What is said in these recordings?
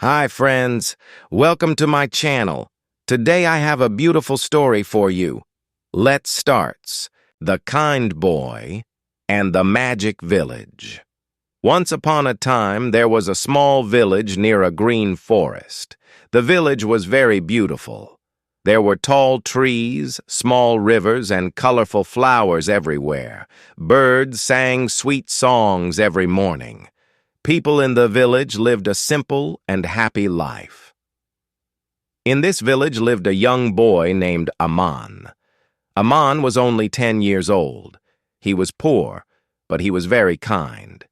Hi friends, welcome to my channel. Today I have a beautiful story for you. Let's start. The Kind Boy and the Magic Village. Once upon a time, there was a small village near a green forest. The village was very beautiful. There were tall trees, small rivers, and colorful flowers everywhere. Birds sang sweet songs every morning. People in the village lived a simple and happy life. In this village lived a young boy named Aman. Aman was only 10 years old. He was poor, but he was very kind.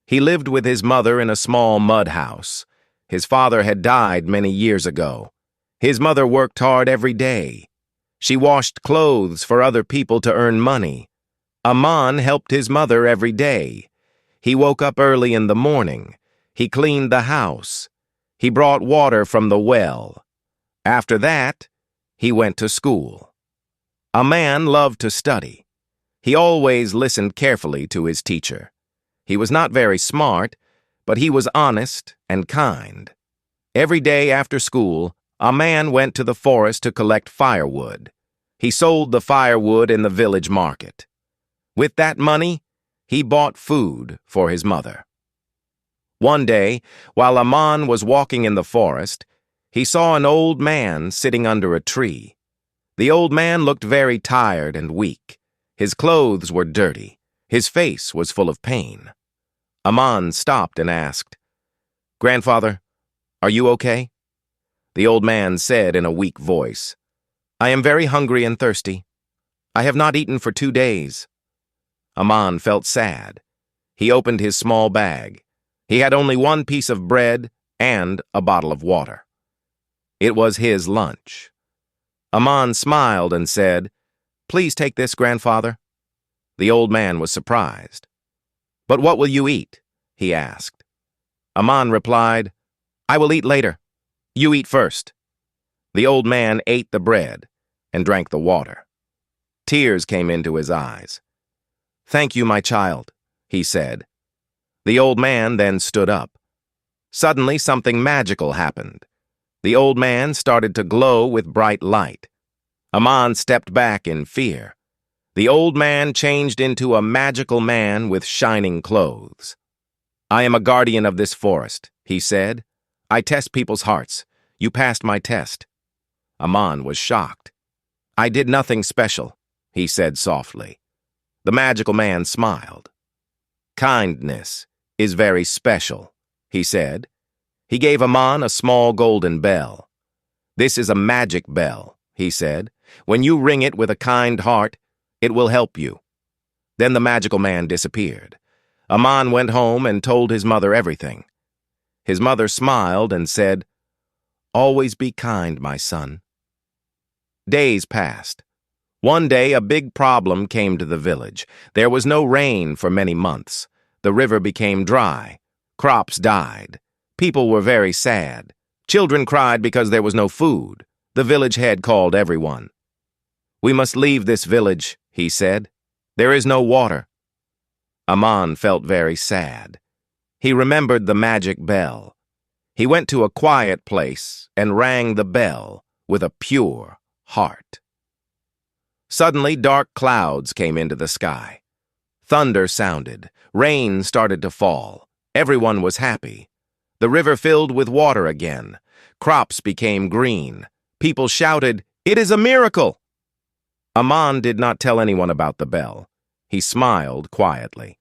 He lived with his mother in a small mud house. His father had died many years ago. His mother worked hard every day. She washed clothes for other people to earn money. Aman helped his mother every day. He woke up early in the morning. He cleaned the house. He brought water from the well. After that, he went to school. Aman loved to study. He always listened carefully to his teacher. He was not very smart, but he was honest and kind. Every day after school, Aman went to the forest to collect firewood. He sold the firewood in the village market. With that money, he bought food for his mother. One day, while Aman was walking in the forest, he saw an old man sitting under a tree. The old man looked very tired and weak. His clothes were dirty. His face was full of pain. Aman stopped and asked, "Grandfather, are you okay?" The old man said in a weak voice, "I am very hungry and thirsty. I have not eaten for 2 days." Aman felt sad. He opened his small bag. He had only one piece of bread and a bottle of water. It was his lunch. Aman smiled and said, "Please take this, grandfather." The old man was surprised. "But what will you eat?" he asked. Aman replied, "I will eat later. You eat first." The old man ate the bread and drank the water. Tears came into his eyes. "Thank you, my child," he said. The old man then stood up. Suddenly, something magical happened. The old man started to glow with bright light. Aman stepped back in fear. The old man changed into a magical man with shining clothes. "I am a guardian of this forest," he said. "I test people's hearts. You passed my test." Aman was shocked. "I did nothing special," he said softly. The magical man smiled. "Kindness is very special," he said. He gave Aman a small golden bell. "This is a magic bell," he said. "When you ring it with a kind heart, it will help you." Then the magical man disappeared. Aman went home and told his mother everything. His mother smiled and said, "Always be kind, my son." Days passed. One day, a big problem came to the village. There was no rain for many months. The river became dry. Crops died. People were very sad. Children cried because there was no food. The village head called everyone. "We must leave this village," he said. "There is no water." Aman felt very sad. He remembered the magic bell. He went to a quiet place and rang the bell with a pure heart. Suddenly, dark clouds came into the sky. Thunder sounded. Rain started to fall. Everyone was happy. The river filled with water again. Crops became green. People shouted, "It is a miracle!" Aman did not tell anyone about the bell. He smiled quietly.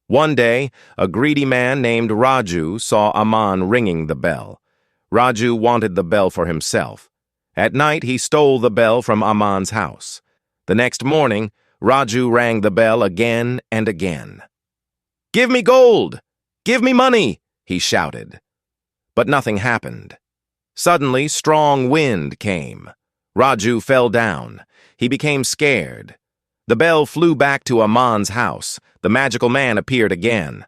One day, a greedy man named Raju saw Aman ringing the bell. Raju wanted the bell for himself. At night, he stole the bell from Aman's house. The next morning, Raju rang the bell again and again. "Give me gold! Give me money!" he shouted. But nothing happened. Suddenly, strong wind came. Raju fell down. He became scared. The bell flew back to Aman's house. The magical man appeared again.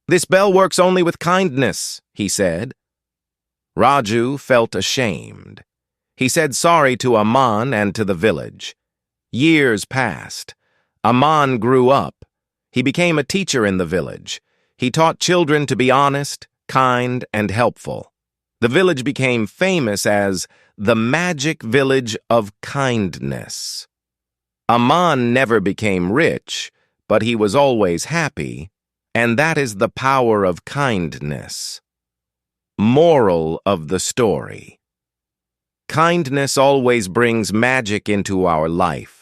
"This bell works only with kindness," he said. Raju felt ashamed. He said sorry to Aman and to the village. Years passed. Aman grew up. He became a teacher in the village. He taught children to be honest, kind, and helpful. The village became famous as the Magic Village of Kindness. Aman never became rich, but he was always happy, and that is the power of kindness. Moral of the story: kindness always brings magic into our life.